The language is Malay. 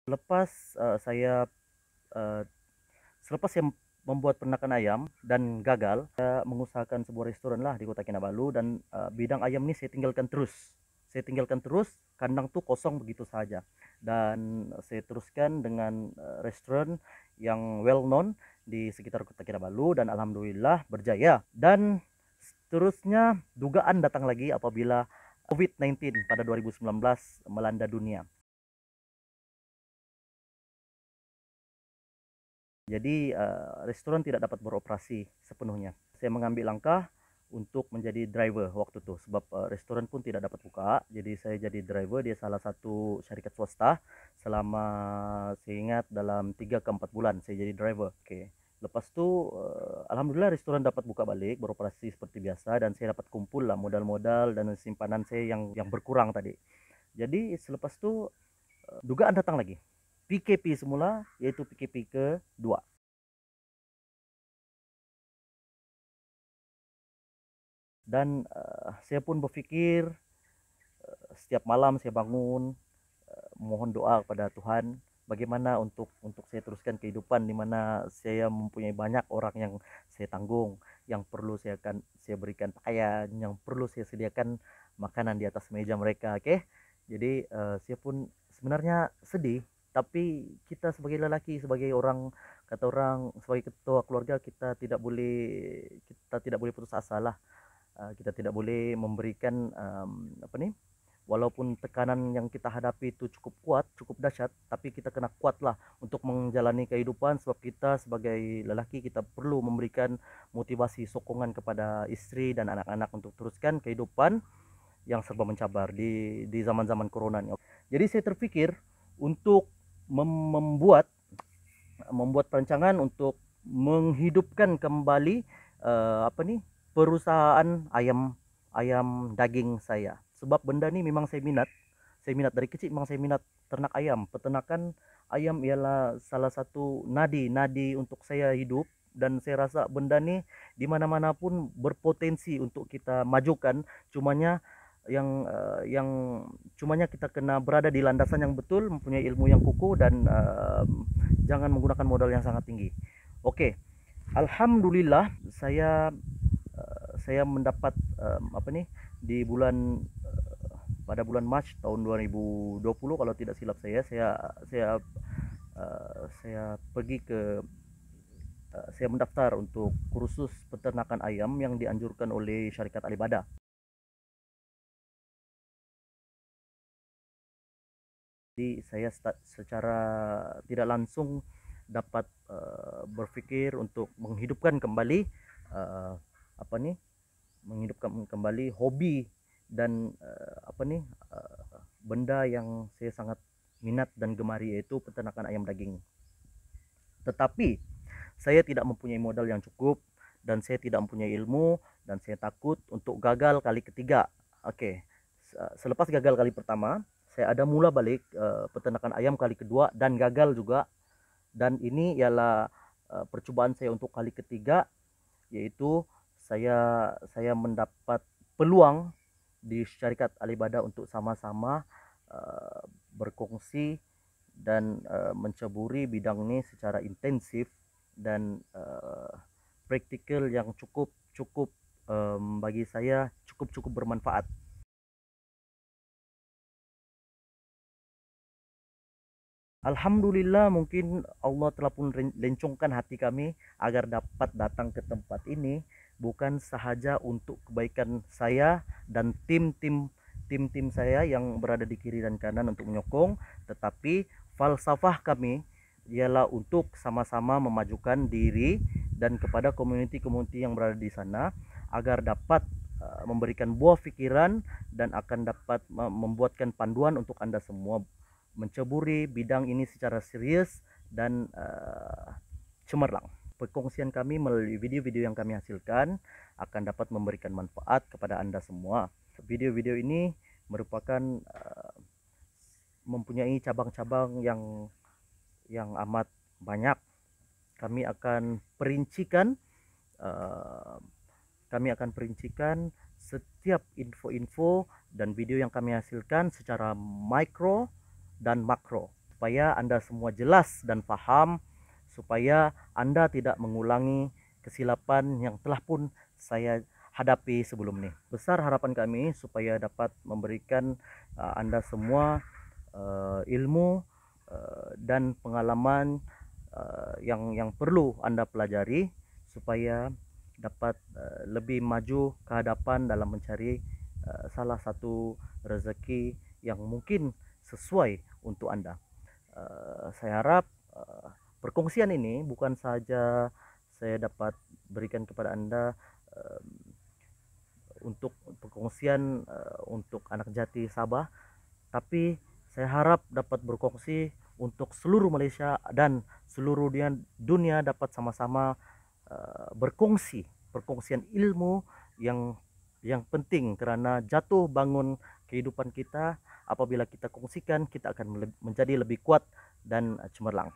Lepas saya uh, selepas saya membuat peternakan ayam dan gagal, saya mengusahakan sebuah restoran lah di Kota Kinabalu dan bidang ayam ini saya tinggalkan terus. Saya tinggalkan terus, kandang tuh kosong begitu saja. Dan saya teruskan dengan restoran yang well known di sekitar Kota Kinabalu dan alhamdulillah berjaya. Dan seterusnya dugaan datang lagi apabila COVID-19 pada 2019 melanda dunia. Jadi restoran tidak dapat beroperasi sepenuhnya. Saya mengambil langkah untuk menjadi driver waktu itu sebab restoran pun tidak dapat buka. Jadi saya jadi driver di salah satu syarikat swasta selama saya ingat dalam 3 ke 4 bulan saya jadi driver. Oke. Lepas itu alhamdulillah restoran dapat buka balik, beroperasi seperti biasa dan saya dapat kumpul lah modal-modal dan simpanan saya yang berkurang tadi. Jadi selepas itu dugaan datang lagi. PKP semula, yaitu PKP kedua. Dan saya pun berpikir setiap malam saya bangun mohon doa kepada Tuhan bagaimana untuk saya teruskan kehidupan di mana saya mempunyai banyak orang yang saya tanggung, yang perlu saya berikan pakaian, yang perlu saya sediakan makanan di atas meja mereka. Oke. Jadi saya pun sebenarnya sedih, tapi kita sebagai lelaki, sebagai orang, kata orang, sebagai ketua keluarga, kita tidak boleh putus asa lah. Kita tidak boleh memberikan apa nih, walaupun tekanan yang kita hadapi itu cukup kuat, cukup dahsyat, tapi kita kena kuatlah untuk menjalani kehidupan sebab kita sebagai lelaki kita perlu memberikan motivasi, sokongan kepada istri dan anak-anak untuk teruskan kehidupan yang serba mencabar di zaman-zaman corona ini. Jadi saya terpikir untuk membuat perancangan untuk menghidupkan kembali apa nih, perusahaan ayam ayam daging saya. Sebab benda ni memang saya minat. Saya minat dari kecil, memang saya minat ternak ayam. Peternakan ayam ialah salah satu nadi-nadi untuk saya hidup dan saya rasa benda ni di mana-mana pun berpotensi untuk kita majukan. Cumanya yang cumanya kita kena berada di landasan yang betul, mempunyai ilmu yang kukuh dan jangan menggunakan modal yang sangat tinggi. Oke. Alhamdulillah saya mendapat apa nih, di pada bulan Mac tahun 2020 kalau tidak silap saya pergi ke saya mendaftar untuk kursus peternakan ayam yang dianjurkan oleh syarikat Alibada. Jadi saya secara tidak langsung dapat berpikir untuk menghidupkan kembali uh, apa nih, menghidupkan kembali hobi dan apa nih, benda yang saya sangat minat dan gemari, yaitu peternakan ayam daging. Tetapi saya tidak mempunyai modal yang cukup dan saya tidak mempunyai ilmu dan saya takut untuk gagal kali ketiga. Oke. Selepas gagal kali pertama, saya ada mula balik peternakan ayam kali kedua dan gagal juga. Dan ini ialah percobaan saya untuk kali ketiga, yaitu saya mendapat peluang di syarikat Alibada untuk sama-sama berkongsi dan menceburi bidang ini secara intensif dan praktikal yang cukup cukup bagi saya cukup bermanfaat. Alhamdulillah, mungkin Allah telah pun lencongkan hati kami agar dapat datang ke tempat ini bukan sahaja untuk kebaikan saya dan tim-tim saya yang berada di kiri dan kanan untuk menyokong, tetapi falsafah kami ialah untuk sama-sama memajukan diri dan kepada community-community yang berada di sana agar dapat memberikan buah pikiran dan akan dapat membuatkan panduan untuk Anda semua menceburi bidang ini secara serius dan cemerlang. Perkongsian kami melalui video-video yang kami hasilkan akan dapat memberikan manfaat kepada Anda semua. Video-video ini merupakan mempunyai cabang-cabang yang amat banyak. Kami akan perincikan uh, kami akan perincikan setiap info-info dan video yang kami hasilkan secara mikro dan makro. supaya Anda semua jelas dan paham, supaya Anda tidak mengulangi kesilapan yang telah pun saya hadapi sebelum ini. Besar harapan kami supaya dapat memberikan Anda semua ilmu dan pengalaman yang perlu Anda pelajari supaya dapat lebih maju ke hadapan dalam mencari salah satu rezeki yang mungkin sesuai untuk Anda. Saya harap perkongsian ini bukan saja saya dapat berikan kepada Anda untuk perkongsian untuk anak jati Sabah, tapi saya harap dapat berkongsi untuk seluruh Malaysia dan seluruh dunia dapat sama-sama berkongsi perkongsian ilmu yang penting, kerana jatuh bangun kehidupan kita apabila kita kongsikan, kita akan menjadi lebih kuat dan cemerlang.